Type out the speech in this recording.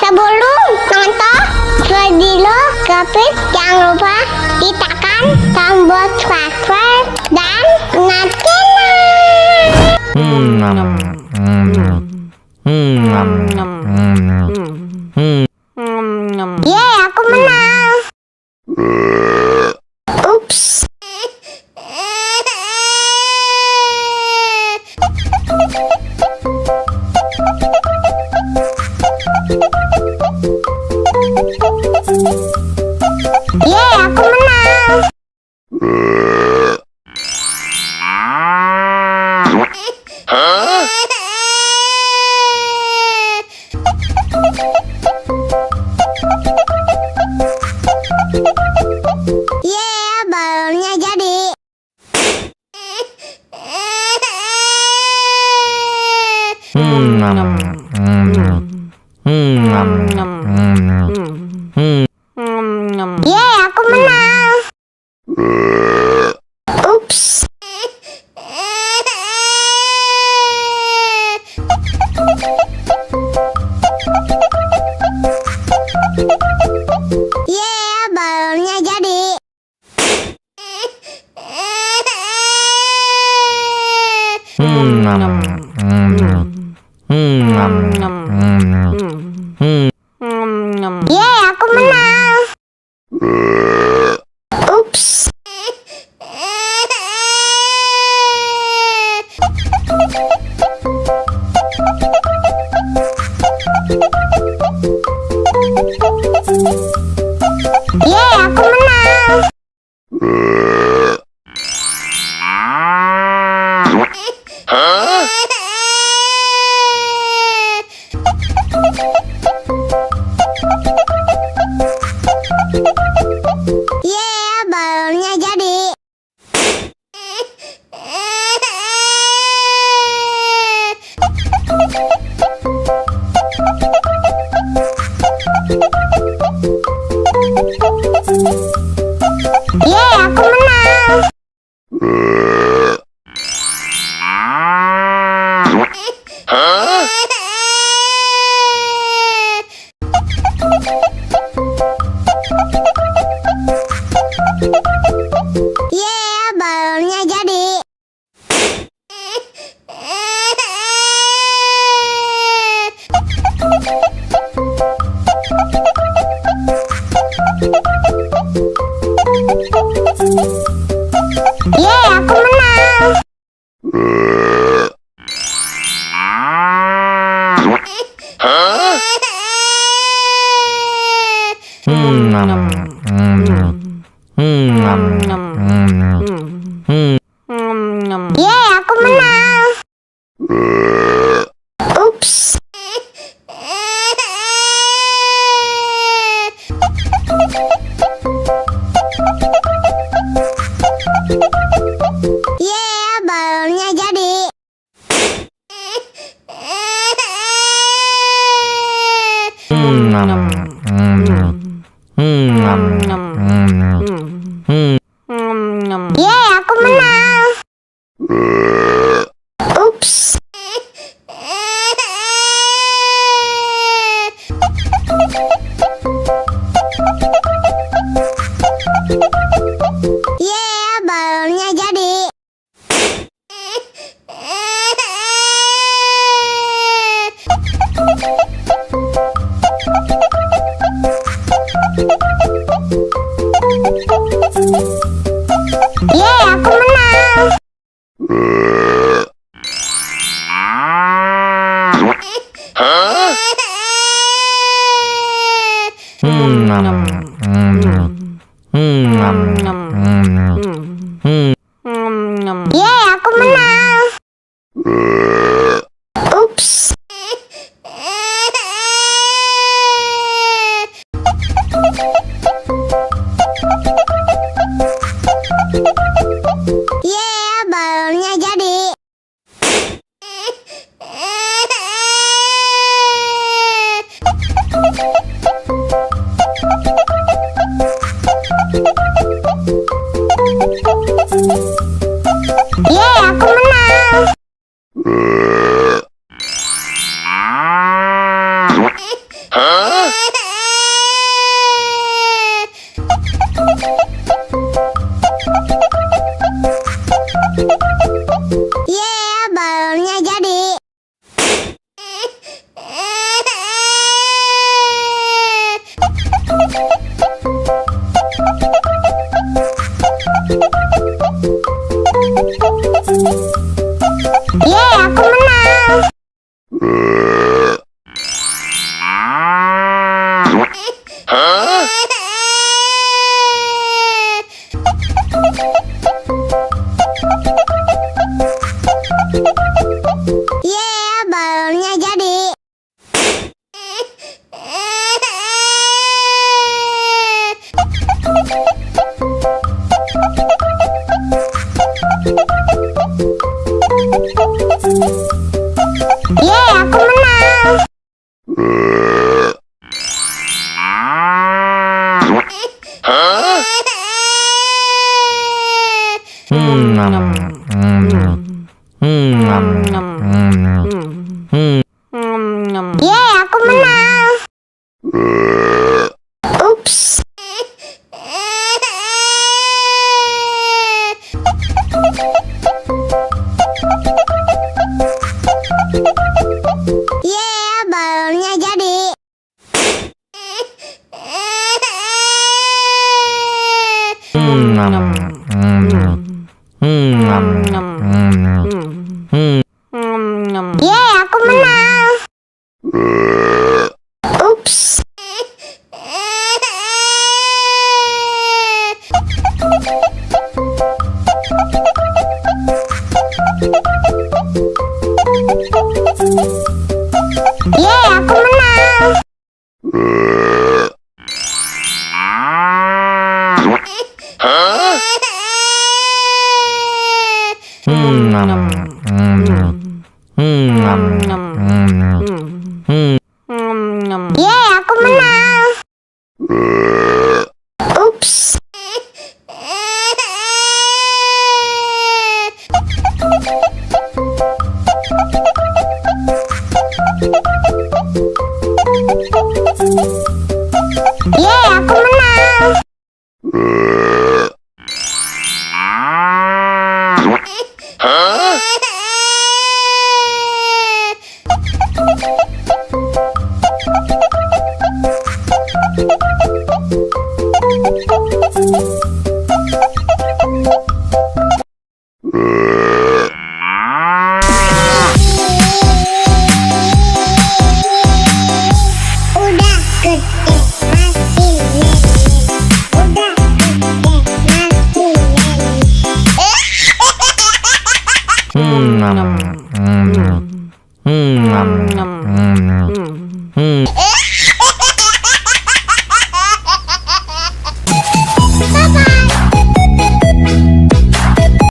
Sebelum nonton video Gapit, jangan lupa ditekan tombol subscribe dan nyalakan. Yeay, aku menang. Ups. Yeay, aku menang. Yeay, balonnya jadi. Yeay, aku menang. Ups. Yeay, balonnya jadi. Yeay, aku menang. Ups. Yeay, aku menang. Yeay, balonnya jadi. Yeay, aku menang. Yeay, balonnya jadi. Yeay, aku menang. Yeay, aku menang. Ups. Yeay, balonnya jadi. Yeay, aku menang. Ups. Yeay, balonnya jadi. Yeay, aku menang. Yeay, aku menang. Ups. Yeay, balonnya jadi. Yeah, balonnya jadi. Yeah, aku menang. Yeah, balonnya jadi. Yeah, aku menang. Yeah, aku menang. Ups. Yeah, balonnya jadi. Yeah, aku menang. Ups. Yeah, aku menang. Yeah, aku menang. Ups. Yeah, aku menang. Udah gede masih lele. Udah gede masih lele.